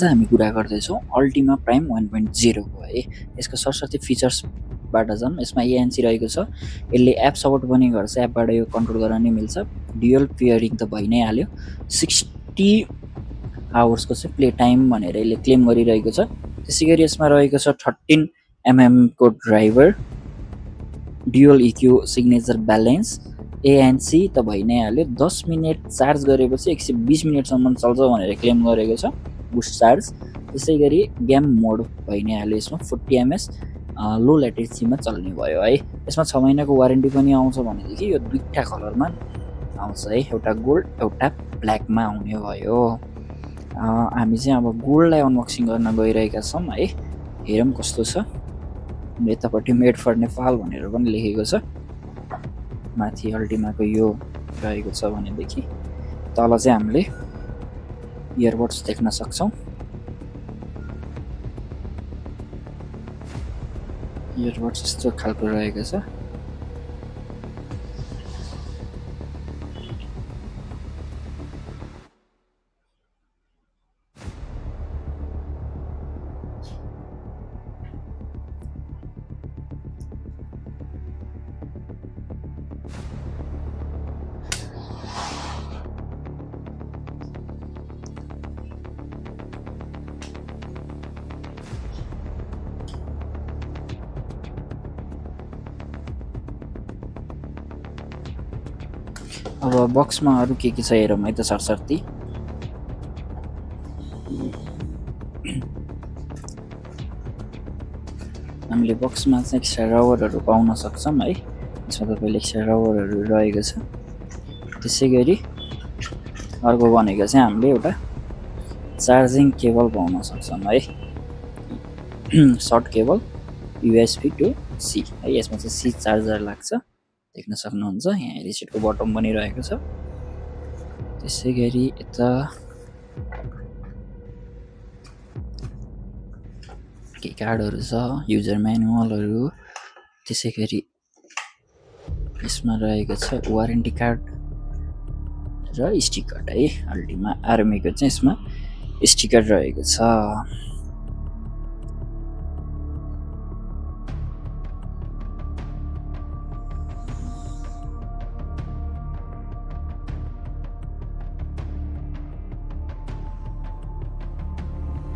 आज हामी कुरा गर्दैछौँ अल्टिमा प्राइम 1.0 को है। यसको सरस्वती फिचर्सबाट जाउँ। यसमा एएनसी रहेको छ। यसले एप सपोर्ट पनि गर्छ, एपबाट यो कन्ट्रोल गर्न नि मिल्छ। ड्युअल पेयरिङ त भइ नै हाल्यो। 60 आवर्सको चाहिँ प्ले टाइम भनेर यसले क्लेम गरिरहेको छ। त्यसैगरी यसमा रहेको छ 13 mm को driver, dual EQ signature balance, ANC त भइ नै हाल्यो। 10 मिनेट चार्ज गरेपछि 120 मिनेटसम्म चल्छ भनेर क्लेम गरेको छ बुस्ट चार्ज। त्यसैगरी गेम मोड भइ नै हाल्यो। यसमा 40 ms लो ल्याटेन्सीमा चल्ने भयो है। यसमा 6 महिनाको वारेन्टी पनि आउँछ भनेदेखि यो दुईटा कलरमा आउँछ है, एउटा गोल्ड एउटा ब्ल्याकमा आउने भयो। हामी चाहिँ अब गोल्डलाई अनबक्सिङ गर्न गइरहेका छौँ है। हेरौँ कस्तो छ। यतापट्टि मेड फर नेपाल भनेर पनि लेखेको छ। माथि अल्टिमाको यो रहेको छ भनेदेखि तल चाहिँ हामीले इयरबड्स देख्न सक्छौँ। इयरबड्स यस्तो खालको रहेको छ। अब बक्समा अरू के छ हेरौँ है त सरसर्ती। हामीले बक्समा चाहिँ एक्स्ट्रा रबरहरू पाउन सक्छौँ है। यसमा तपाईँले एक्स्ट्रा रबरहरू रहेको छ। त्यसैगरी अर्को भनेको चाहिँ हामीले एउटा चार्जिङ केबल पाउन सक्छौँ है। Short cable USB to C है। यसमा चाहिँ C चार्जर लाग्छ, देख्न सक्नुहुन्छ। यहाँ रिसेटको बटन पनि रहेको छ। त्यसैगरी यता के कार्डहरू छ, युजर म्यानुअलहरू। त्यसैगरी यसमा रहेको छ वारेन्टी कार्ड र स्टिकर है। अल्टिमा आर्मीको चाहिँ यसमा स्टिकर रहेको छ।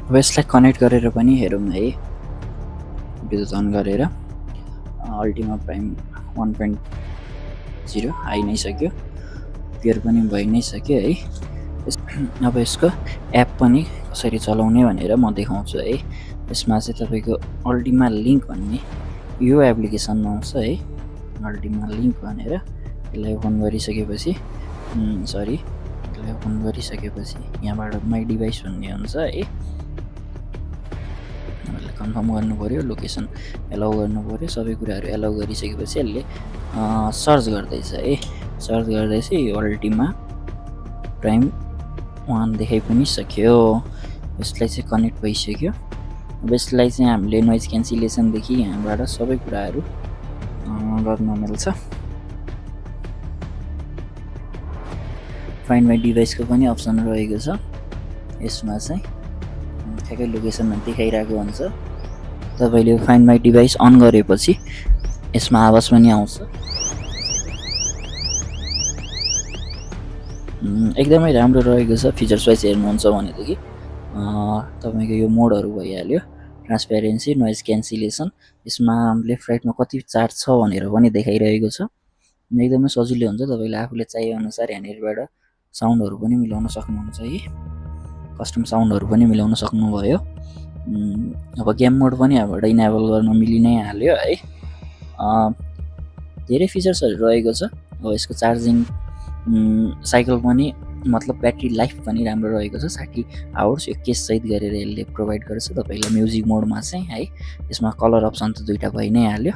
अब यसलाई कनेक्ट गरेर पनि हेरौँ है। ब्लुटुथ अन गरेर अल्टिमा प्राइम 1.0 आइ नै सक्यो, पेयर पनि भइ नै सक्यो है। अब यसको एप पनि कसरी चलाउने भनेर म देखाउँछु है। यसमा चाहिँ तपाईँको अल्टिमा लिङ्क भन्ने यो एप्लिकेसनमा आउँछ है। अल्टिमा लिङ्क भनेर यसलाई ओपन गरिसकेपछि यसलाई ओपन गरिसकेपछि यहाँबाट माई डिभाइस भन्ने हुन्छ है। कन्फर्म गर्नु पर्यो, लोकेसन एलाउ गर्नु पर्यो, सबै कुराहरू एलाउ गरिसकेपछि यसले सर्च गर्दैछ है। सर्च गर्दैछ यो अल्टिमा प्राइम 1 देखाइ पनि सक्यो। यसलाई चाहिँ कनेक्ट भइसक्यो। अब यसलाई चाहिँ हामीले नोइज क्यान्सलेसनदेखि यहाँबाट सबै कुराहरू गर्न मिल्छ। फाइन्ड माई डिभाइसको पनि अप्सन रहेको छ। यसमा चाहिँ ठ्याक्कै लोकेसनमा देखाइरहेको हुन्छ। तपाईँले फाइन्ड माई डिभाइस अन गरेपछि यसमा आवाज पनि आउँछ। एकदमै राम्रो रहेको छ। फिचर्स वाइज हेर्नुहुन्छ भनेदेखि तपाईँको यो मोडहरू भइहाल्यो, ट्रान्सपेरेन्सी, नोइज क्यान्सलेसन। यसमा लेफ्ट राइटमा कति चार्ज छ भनेर पनि देखाइरहेको छ। एकदमै सजिलो हुन्छ। तपाईँले आफूले चाहिएअनुसार यहाँनिरबाट साउन्डहरू पनि मिलाउन सक्नुहुन्छ है। कस्टम साउन्डहरू पनि मिलाउन सक्नुभयो। अब गेम मोड पनि यहाँबाट इनेबल गर्न मिलि नै हाल्यो है। धेरै फिचर्सहरू रहेको छ। अब यसको चार्जिङ साइकल पनि मतलब ब्याट्री लाइफ पनि राम्रो रहेको छ। 60 आवर्स यो केस सहित गरेर यसले प्रोभाइड गर्छ तपाईँलाई म्युजिक मोडमा चाहिँ है। यसमा कलर अप्सन त दुईटा भइ नै हाल्यो।